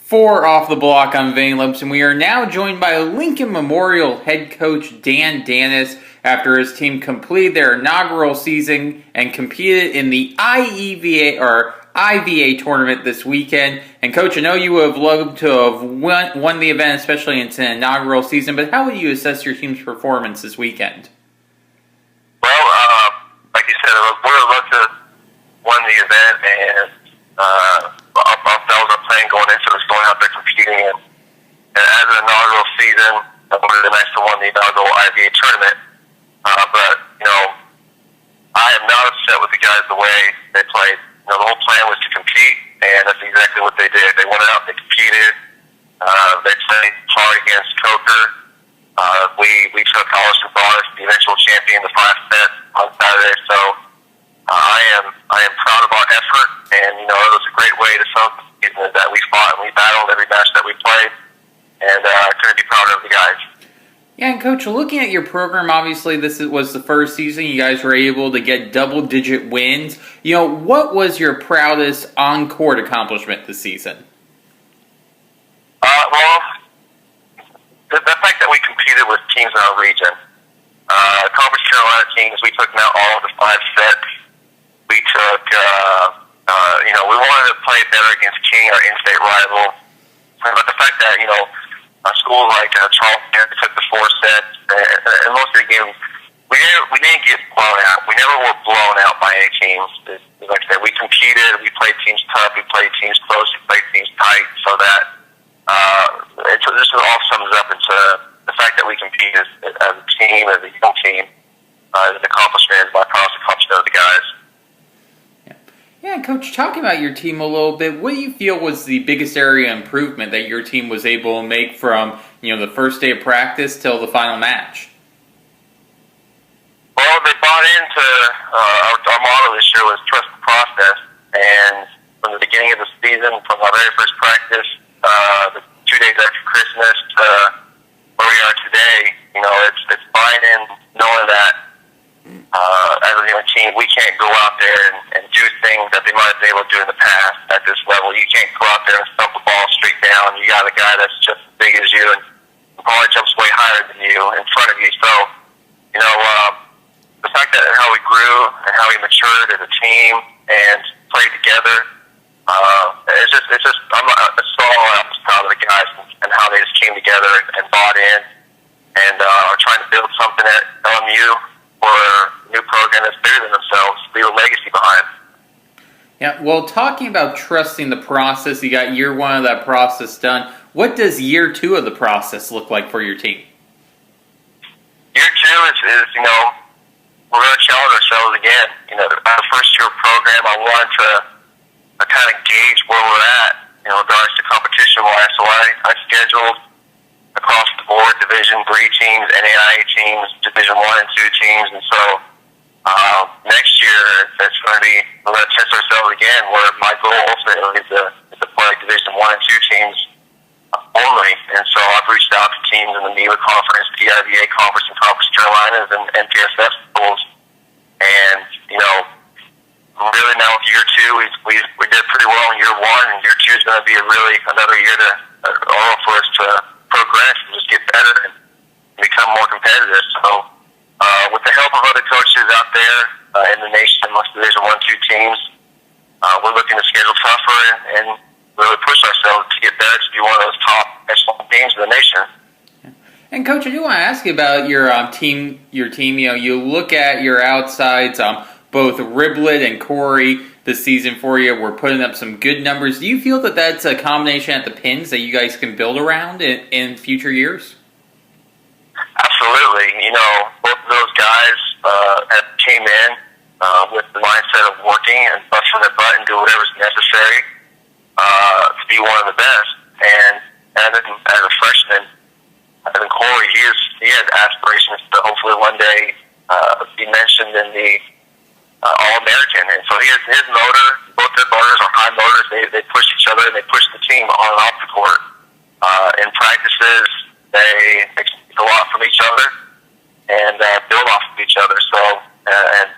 For Off the Block, I'm Vane Lips, and we are now joined by Lincoln Memorial head coach Dan Danis after his team completed their inaugural season and competed in the IVA tournament this weekend. And Coach, I know you would have loved to have won the event, especially in its inaugural season, but how would you assess your team's performance this weekend? Well, like you said, we would have loved to have won the event, and that was our plan going into it, going out there competing. And as an inaugural season, it would have been nice to win the inaugural IVA tournament. But, I am not upset with the guys the way they played. The whole plan was to compete, and that's exactly what they did. They went out, they competed. They played hard against Coker. We took Hollister Bars, the eventual champion, the 5 set on Saturday. So I am proud of our effort, and it was a great way to celebrate that we fought and we battled every match that we played, and I couldn't be prouder of the guys. Yeah, and Coach, looking at your program, obviously this was the first season you guys were able to get double-digit wins. What was your proudest on-court accomplishment this season? Well, the fact that we competed with teams in our region. Conference Carolina teams, we took out all of the 5 sets. We took, we wanted to play better against King, our in-state rival. But the fact that, schools like Charleston took the 4 sets, and most of the games, we didn't get blown out. We never were blown out by any teams. Like I said, we competed, we played teams tough, we played teams close, we played teams tight, so that this all sums up into the fact that we compete as a team, as a young team, as an accomplishment, my proudest accomplishment of the guys. Yeah, Coach, talking about your team a little bit, what do you feel was the biggest area of improvement that your team was able to make from, the first day of practice till the final match? Well, they bought into our motto this year was trust the process, and from the beginning of the season, from our very first practice, the 2 days after Christmas, to where we are today, it's buying in, knowing that as a young team, we can't go out there and do things that they might have been able to do in the past at this level. You can't go out there and stump the ball straight down. You got a guy that's just as big as you and probably jumps way higher than you in front of you. So, the fact that how we grew and how we matured as a team and played together, it's just I'm proud of the guys and how they just came together and bought in and are trying to build something at LMU for a new program that's bigger than themselves, leave a legacy behind. Yeah, well, talking about trusting the process, you got year 1 of that process done. What does year 2 of the process look like for your team? Year 2 is we're going to challenge ourselves again. Our first year program, I wanted to kind of gauge where we're at in regards to competition-wise. So I scheduled across the board Division III teams, NAIA teams, Division I and II teams, and so next year it's going to be we're going to test ourselves again. Where my goal ultimately is to play Division I and II teams only, and so I've reached out to teams in the NEWA conference, the IVA conference, and Conference Carolinas, and PSF schools, and really now with year 2, we did pretty well in year 1, and year 2 is going to be another year for us to progress and just get better and become more competitive. So, with the help of other coaches out there in the nation amongst Division I, II teams, we're looking to schedule tougher and really push ourselves to get better to be one of those top echelon teams in the nation. And Coach, I do want to ask you about your team. You look at your outsides. Both Riblet and Corey this season for you were putting up some good numbers. Do you feel that that's a combination at the pins that you guys can build around in future years? Absolutely. Both of those guys came in with the mindset of working and busting their butt and do whatever's necessary to be one of the best. And as a freshman, Corey, he has aspirations to hopefully one day be mentioned in the All-American. And so his motor, both their motors are high motors. They push each other and they push the team on and off the court. In practices, they expect a lot from each other and build off of each other. So, and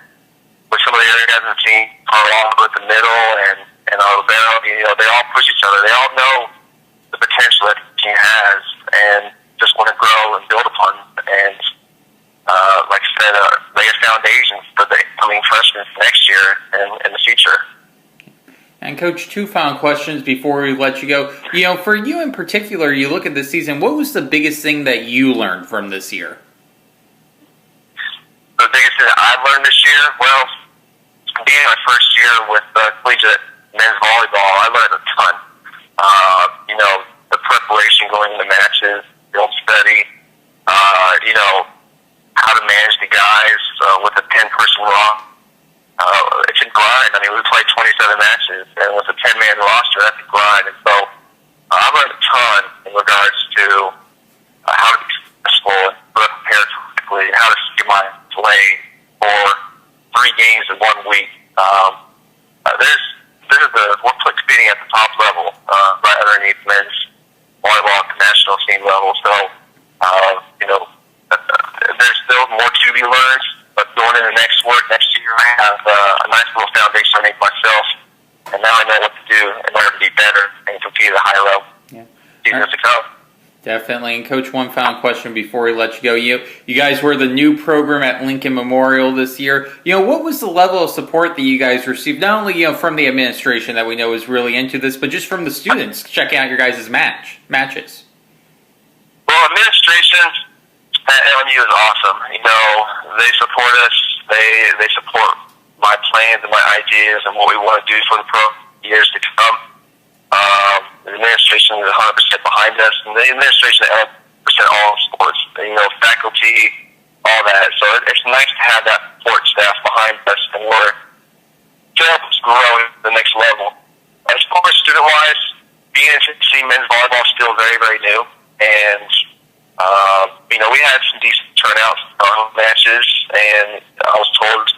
with some of the other guys in the team, Carl with the middle and Alabama, they all push each other. They all know And Coach, two final questions before we let you go. For you in particular, you look at this season, what was the biggest thing that you learned from this year? The biggest thing that I learned this year, well, being my first year with collegiate men's volleyball, I learned a ton. The preparation going into matches, film study, how to manage the guys with a 10-person roster. It's a grind. I mean, we played 27 matches, and with a 10-man roster, that's a grind. And so I learned a ton in regards to how to be successful and prepare correctly, how to see my play for 3 games in 1 week. We're competing at the top level, right underneath men's volleyball at the national team level. So, there's still more to be learned, but going into next year, I have a nice little foundation underneath myself, and now I know what to do in order to be better and compete at a high level. Yeah. Seasons to come. Definitely. And Coach, one final question before we let you go. You guys were the new program at Lincoln Memorial this year. What was the level of support that you guys received, not only from the administration that we know is really into this, but just from the students checking out your guys' matches? Well, administration at LMU is awesome. They support us. They support my plans and my ideas and what we want to do for the years to come. The administration is 100% behind us, and the administration is 100% all sports. Faculty, all that. So it's nice to have that support staff behind us, and we're to help us grow to the next level. As far as student-wise, being in Tennessee men's volleyball is still very, very new, and we had some decent turnouts in our home matches, and I was told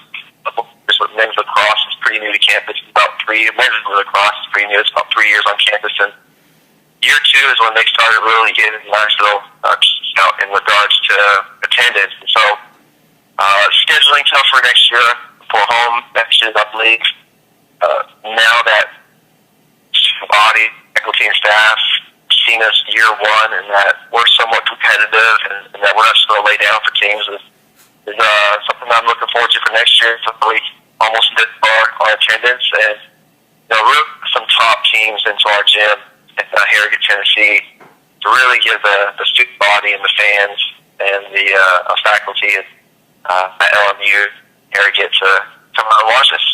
men's lacrosse is pretty new to campus. Men's lacrosse is pretty new. It's about 3 years on campus, and year 2 is when they started really getting a nice little out in regards to attendance. And so, scheduling tough for next year for home matches, I believe. Now that body, faculty, and staff seen us year 1, and that we're somewhat competitive, and that we're not just going to lay down for teams is something I'm looking forward to for next year. It's really almost this far on attendance, and really some top teams into our gym in Harrogate, Tennessee, to really give the student body and the fans and the faculty at LMU Harrogate to come out and watch us.